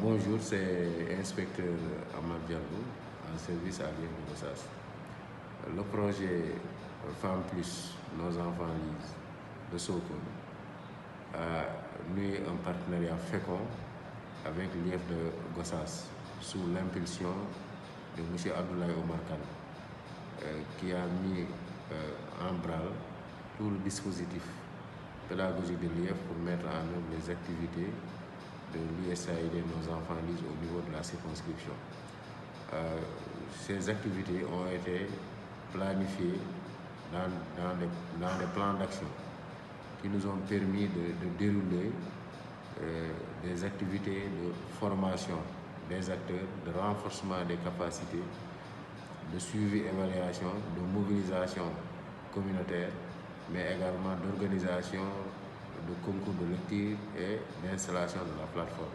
Bonjour, c'est inspecteur Amad Diallo, en service à l'IEF de Gossas. Le projet Femmes Plus, Nos Enfants Lisent de Sokone a noué un partenariat fécond avec l'IEF de Gossas sous l'impulsion de M. Abdoulaye Omar Kane, qui a mis en branle tout le dispositif pédagogique de l'IEF pour mettre en œuvre les activités de l'USAID Nos Enfants Lisent au niveau de la circonscription. Ces activités ont été planifiées dans les plans d'action qui nous ont permis de dérouler des activités de formation des acteurs, de renforcement des capacités, de suivi, évaluation, de mobilisation communautaire, mais également d'organisation de concours de lecture et d'installation de la plateforme.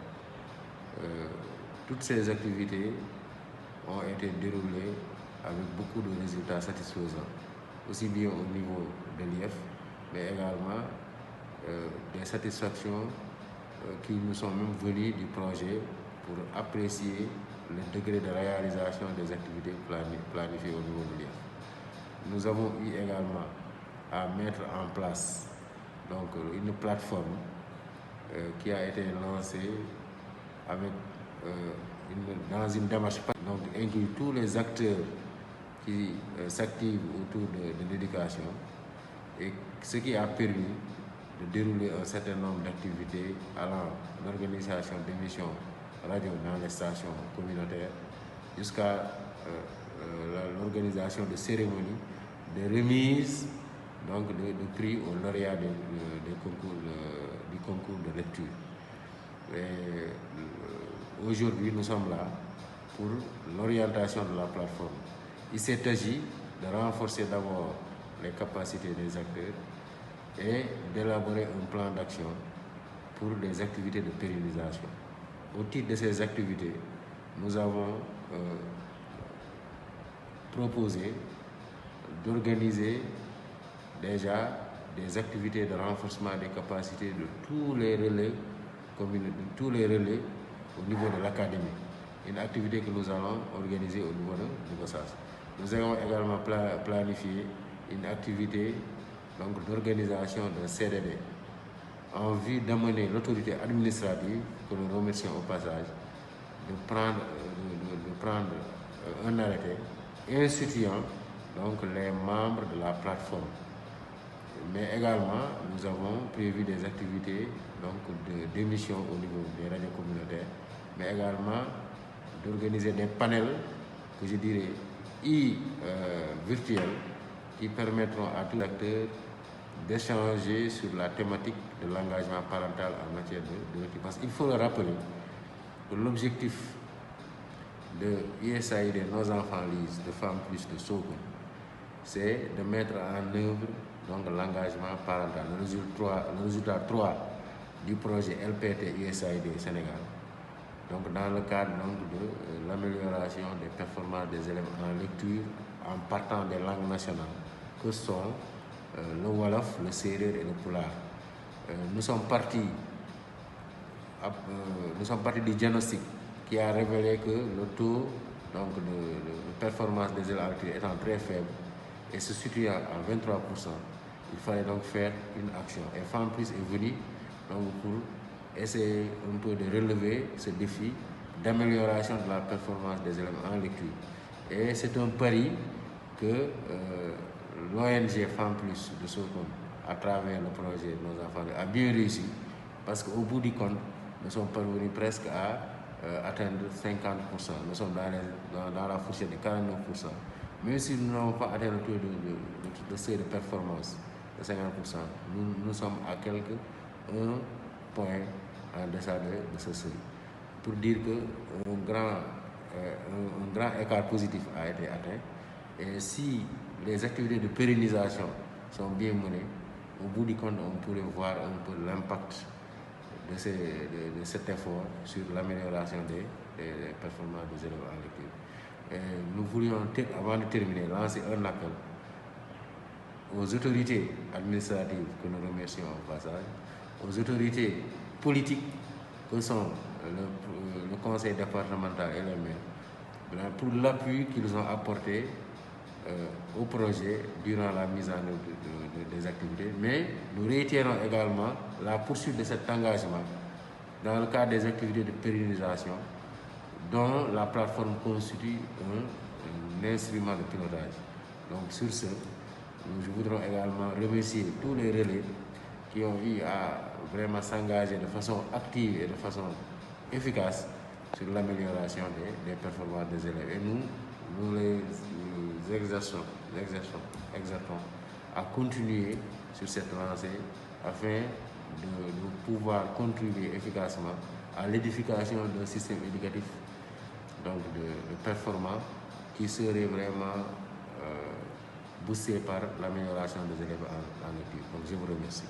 Toutes ces activités ont été déroulées avec beaucoup de résultats satisfaisants, aussi bien au niveau de l'IEF, mais également des satisfactions qui nous sont même venues du projet pour apprécier le degré de réalisation des activités planifiées au niveau de l'IEF. Nous avons eu également à mettre en place donc une plateforme qui a été lancée avec dans une démarche donc inclut tous les acteurs qui s'activent autour de l'éducation, et ce qui a permis de dérouler un certain nombre d'activités allant de l'organisation d'émissions radio dans les stations communautaires jusqu'à l'organisation de cérémonies de remise donc de prix aux lauréats du concours de lecture. Aujourd'hui, nous sommes là pour l'orientation de la plateforme. Il s'est agi de renforcer d'abord les capacités des acteurs et d'élaborer un plan d'action pour des activités de pérennisation. Au titre de ces activités, nous avons proposé d'organiser déjà des activités de renforcement des capacités de tous les relais au niveau de l'académie. Une activité que nous allons organiser au niveau de Gossas. Nous avons également planifié une activité d'organisation d'un CDD en vue d'amener l'autorité administrative, que nous remercions au passage, de prendre un arrêté instituant donc les membres de la plateforme. Mais également, nous avons prévu des activités d'émission au niveau des radios communautaires, mais également d'organiser des panels, que je dirais, virtuels, qui permettront à tous les acteurs d'échanger sur la thématique de l'engagement parental en matière de lecture. Parce qu'il faut le rappeler que l'objectif de USAID Nos Enfants Lisent de Femmes Plus de Sokone, c'est de mettre en œuvre l'engagement parental, le résultat 3 du projet LPT USAID Sénégal, donc dans le cadre de l'amélioration des performances des élèves en lecture en partant des langues nationales que sont le Wolof, le Serer et le Pulaar. Nous sommes partis du diagnostic qui a révélé que le taux de performance des élèves en lecture étant très faible et se situant à 23%, il fallait donc faire une action. Et Femmes Plus est venu pour essayer un peu de relever ce défi d'amélioration de la performance des élèves en lecture. Et c'est un pari que l'ONG Femmes Plus de Sokone, à travers le projet Nos Enfants, a bien réussi, parce qu'au bout du compte, nous sommes parvenus presque à atteindre 50%. Nous sommes dans la fourchette de 49%. Même si nous n'avons pas atteint le taux de seuil de performance de 50%, nous sommes à un point en deçà de ce seuil. Pour dire qu'un grand écart positif a été atteint. Et si les activités de pérennisation sont bien menées, au bout du compte, on pourrait voir un peu l'impact de cet effort sur l'amélioration des performances des élèves en lecture. Et nous voulions, avant de terminer, lancer un appel aux autorités administratives que nous remercions au passage, aux autorités politiques que sont le conseil départemental et le maire pour l'appui qu'ils ont apporté au projet durant la mise en œuvre des activités. Mais nous réitérons également la poursuite de cet engagement dans le cadre des activités de pérennisation dont la plateforme constitue un instrument de pilotage. Donc sur ce, nous voudrons également remercier tous les relais qui ont eu à vraiment s'engager de façon active et de façon efficace sur l'amélioration des performances des élèves. Et nous les exerçons à continuer sur cette lancée afin de pouvoir contribuer efficacement à l'édification d'un système éducatif donc de performant qui serait vraiment boosté par l'amélioration des élèves en lecture. Donc je vous remercie.